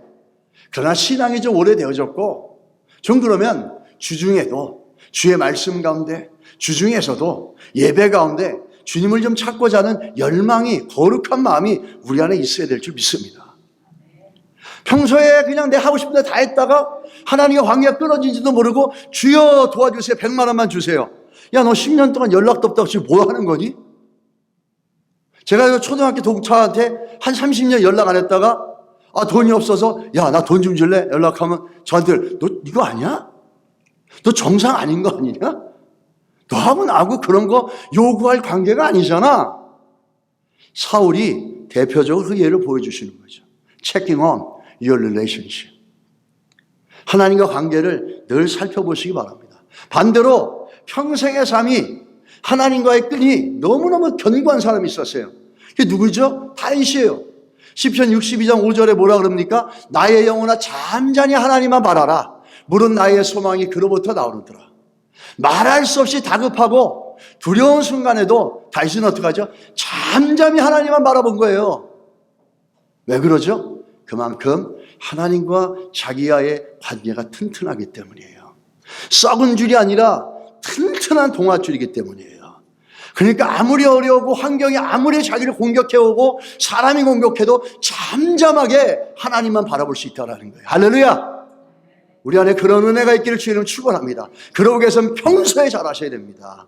그러나 신앙이 좀 오래되어졌고, 좀 그러면 주중에도 주의 말씀 가운데, 주중에서도 예배 가운데 주님을 좀 찾고자 하는 열망이, 거룩한 마음이 우리 안에 있어야 될 줄 믿습니다. 평소에 그냥 내 하고 싶은 데 다 했다가 하나님과 관계가 끊어진지도 모르고 주여 도와주세요, 100만 원만 주세요. 야, 너 10년 동안 연락도 없다고 지금 뭐 하는 거니? 제가 초등학교 동창한테 한 30년 연락 안 했다가 돈이 없어서 야, 나 돈 좀 줄래? 연락하면 저한테 너 이거 아니야? 너 정상 아닌 거 아니냐? 너하고 나하고 그런 거 요구할 관계가 아니잖아. 사울이 대표적으로 그 예를 보여주시는 거죠. Checking on your relationship. 하나님과 관계를 늘 살펴보시기 바랍니다. 반대로 평생의 삶이 하나님과의 끈이 너무너무 견고한 사람이 있었어요. 그게 누구죠? 다윗이에요. 시편 62장 5절에 뭐라 그럽니까? 나의 영혼아 잠잠히 하나님만 바라라. 물은 나의 소망이 그로부터 나오느더라. 말할 수 없이 다급하고 두려운 순간에도 다윗은 어떻게 하죠? 잠잠히 하나님만 바라본 거예요. 왜 그러죠? 그만큼 하나님과 자기와의 관계가 튼튼하기 때문이에요. 썩은 줄이 아니라 튼튼한 동아줄이기 때문이에요. 그러니까 아무리 어려우고 환경이 아무리 자기를 공격해오고 사람이 공격해도 잠잠하게 하나님만 바라볼 수 있다는 거예요. 할렐루야! 우리 안에 그런 은혜가 있기를 주님은 축원합니다. 그러기 위해서는 평소에 잘하셔야 됩니다.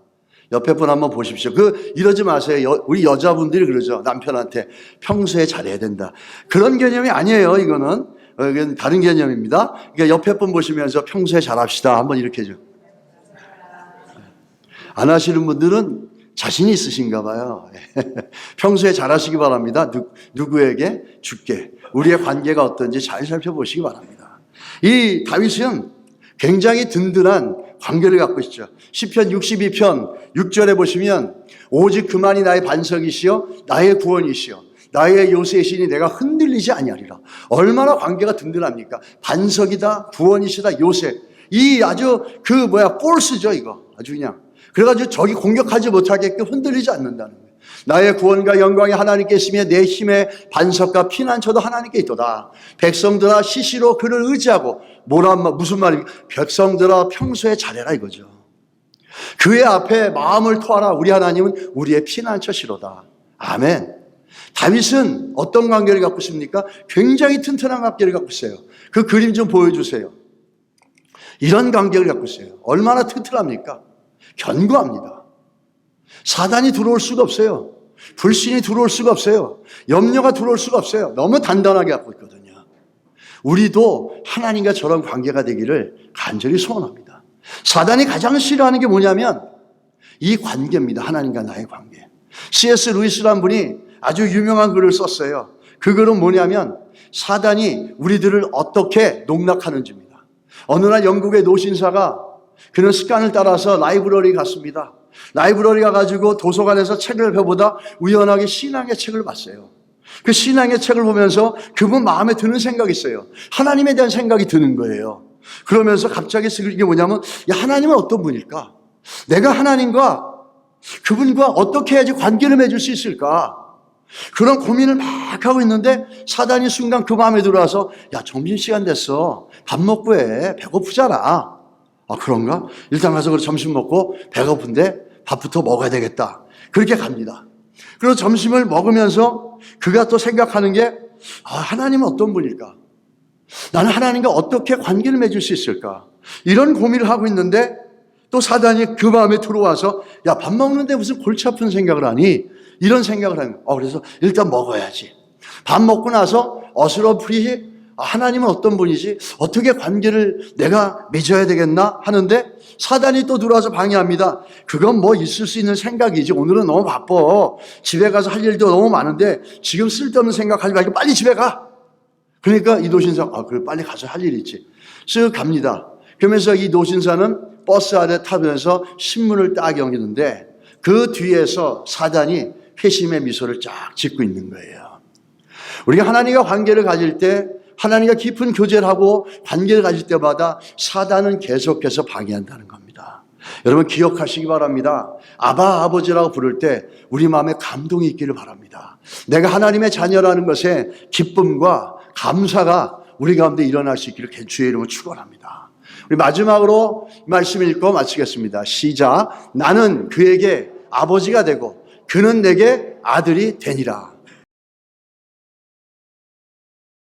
옆에 분 한번 보십시오. 이러지 마세요. 우리 여자분들이 그러죠. 남편한테 평소에 잘해야 된다. 그런 개념이 아니에요. 이거는 다른 개념입니다. 그러니까 옆에 분 보시면서 평소에 잘합시다. 한번 이렇게 해줘. 안 하시는 분들은 자신이 있으신가 봐요. 평소에 잘하시기 바랍니다. 누구에게? 주께. 우리의 관계가 어떤지 잘 살펴보시기 바랍니다. 이 다윗은 굉장히 든든한 관계를 갖고 있죠. 시편 62편 6절에 보시면 오직 그만이 나의 반석이시여 나의 구원이시여 나의 요새시니 내가 흔들리지 아니하리라. 얼마나 관계가 든든합니까? 반석이다, 구원이시다, 요새. 이 아주 폴스죠, 이거. 아주 그냥. 그래가지고 적이 공격하지 못하게끔 흔들리지 않는다는 거예요. 나의 구원과 영광이 하나님께 있으며 내 힘의 반석과 피난처도 하나님께 있도다. 백성들아 시시로 그를 의지하고 무슨 말입니까? 백성들아 평소에 잘해라 이거죠. 그의 앞에 마음을 토하라. 우리 하나님은 우리의 피난처시로다. 아멘. 다윗은 어떤 관계를 갖고 있습니까? 굉장히 튼튼한 관계를 갖고 있어요. 그 그림 좀 보여주세요. 이런 관계를 갖고 있어요. 얼마나 튼튼합니까? 견고합니다. 사단이 들어올 수가 없어요. 불신이 들어올 수가 없어요. 염려가 들어올 수가 없어요. 너무 단단하게 갖고 있거든요. 우리도 하나님과 저런 관계가 되기를 간절히 소원합니다. 사단이 가장 싫어하는 게 뭐냐면 이 관계입니다. 하나님과 나의 관계. C.S. 루이스라는 분이 아주 유명한 글을 썼어요. 그 글은 뭐냐면 사단이 우리들을 어떻게 농락하는지입니다. 어느 날 영국의 노신사가 그는 습관을 따라서 라이브러리 갔습니다. 라이브러리 가가지고 도서관에서 책을 펴보다 우연하게 신앙의 책을 봤어요. 그 신앙의 책을 보면서 그분 마음에 드는 생각이 있어요. 하나님에 대한 생각이 드는 거예요. 그러면서 갑자기 이게 뭐냐면 하나님은 어떤 분일까? 내가 하나님과 그분과 어떻게 해야지 관계를 맺을 수 있을까? 그런 고민을 막 하고 있는데 사단이 순간 그 마음에 들어와서 점심시간 됐어. 밥 먹고 해. 배고프잖아. 그런가? 일단 가서 점심 먹고 배고픈데 밥부터 먹어야 되겠다. 그렇게 갑니다. 그리고 점심을 먹으면서 그가 또 생각하는 게 하나님은 어떤 분일까? 나는 하나님과 어떻게 관계를 맺을 수 있을까? 이런 고민을 하고 있는데 또 사단이 그 마음에 들어와서 야, 밥 먹는데 무슨 골치 아픈 생각을 하니? 이런 생각을 하는 거예요. 그래서 일단 먹어야지. 밥 먹고 나서 어스러프리 하나님은 어떤 분이지? 어떻게 관계를 내가 맺어야 되겠나? 하는데 사단이 또 들어와서 방해합니다. 그건 뭐 있을 수 있는 생각이지. 오늘은 너무 바빠. 집에 가서 할 일도 너무 많은데 지금 쓸데없는 생각하지 말고 빨리 집에 가. 그러니까 이 노신사 그래 빨리 가서 할 일 있지. 쓱 갑니다. 그러면서 이 노신사는 버스 안에 타면서 신문을 딱 여기는데 그 뒤에서 사단이 회심의 미소를 쫙 짓고 있는 거예요. 우리가 하나님과 관계를 가질 때 하나님과 깊은 교제를 하고 관계를 가질 때마다 사단은 계속해서 방해한다는 겁니다. 여러분 기억하시기 바랍니다. 아바 아버지라고 부를 때 우리 마음에 감동이 있기를 바랍니다. 내가 하나님의 자녀라는 것에 기쁨과 감사가 우리 가운데 일어날 수 있기를 주의 이름으로 축원합니다. 우리 마지막으로 말씀 읽고 마치겠습니다. 시작. 나는 그에게 아버지가 되고 그는 내게 아들이 되니라.